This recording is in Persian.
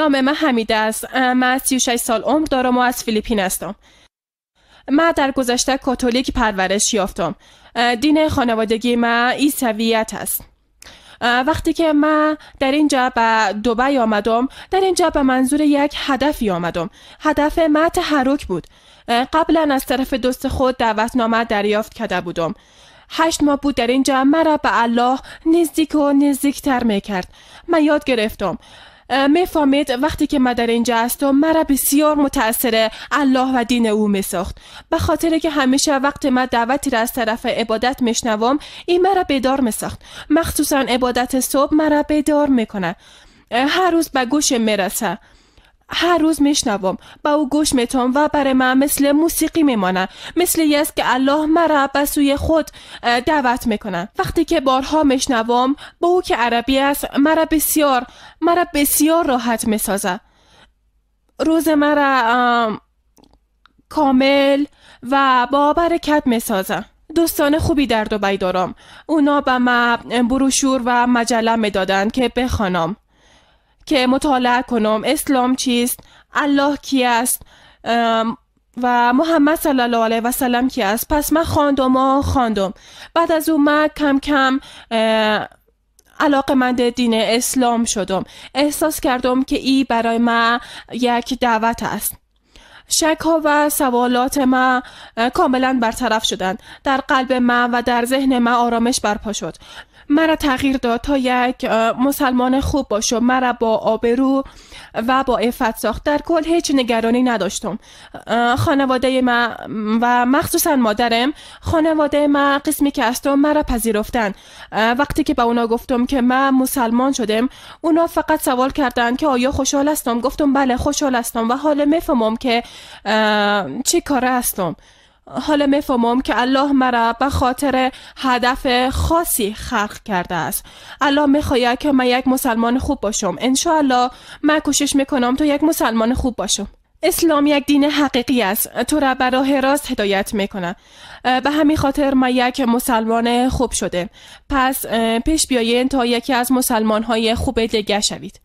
نام من حمیده است. من 36 سال عمر دارم و از فیلیپین هستم. من در گذشته کاتولیک پرورش یافتم. دین خانوادگی من عیسویت است. وقتی که من در اینجا به دبی آمدم، در اینجا به منظور یک هدفی آمدم. هدف من تحرک بود. قبلا از طرف دوست خود دعوتنامه دریافت کرده بودم. 8 ماه بود در اینجا مرا به الله نزدیک و نزدیکتر میکرد. من یاد گرفتم. میفهمید وقتی که من در اینجا هستم مرا بسیار متأثر الله و دین او میساخت، به خاطر که همیشه وقت من دعوتی را از طرف عبادت میشنوم این مرا بیدار میساخت. مخصوصا عبادت صبح مرا بیدار میکنه. هر روز به گوشم میرسه، هر روز میشنوم، با او گوش میتم و برای من مثل موسیقی میمانه، مثل است که الله مرا به سوی خود دعوت میکنه. وقتی که بارها میشنوم با او که عربی است مرا بسیار راحت میسازه. روز مرا کامل و با برکت میسازه. دوستان خوبی در دبی دارم. اونا به من بروشور و مجله میدادن که بخوانم، که مطالعه کنم اسلام چیست، الله کی است و محمد صلی الله علیه و سلم کی است. پس من خواندم. بعد از اون من کم کم علاقه‌مند دین اسلام شدم. احساس کردم که این برای من یک دعوت است. شک ها و سوالات من کاملا برطرف شدند. در قلب من و در ذهن من آرامش برپا شد. مرا تغییر داد تا یک مسلمان خوب باشم. مرا با آبرو و با عفت ساخت. در کل هیچ نگرانی نداشتم. خانواده من و مخصوصا مادرم، خانواده من قسمی که هستم مرا پذیرفتن. وقتی که به اونا گفتم که من مسلمان شدم، اونا فقط سوال کردند که آیا خوشحال هستم؟ گفتم بله خوشحال هستم و حالا میفهمم که چی کاره هستم. حالا میفهمم که الله مرا به خاطر هدف خاصی خلق کرده است. الله میخواهد که من یک مسلمان خوب باشم. انشاءالله من کوشش میکنم تا یک مسلمان خوب باشم. اسلام یک دین حقیقی است، تو را به راه راست هدایت میکنه. به همین خاطر من یک مسلمان خوب شده. پس پیش بیاین تا یکی از مسلمان های خوب دیگه شوید.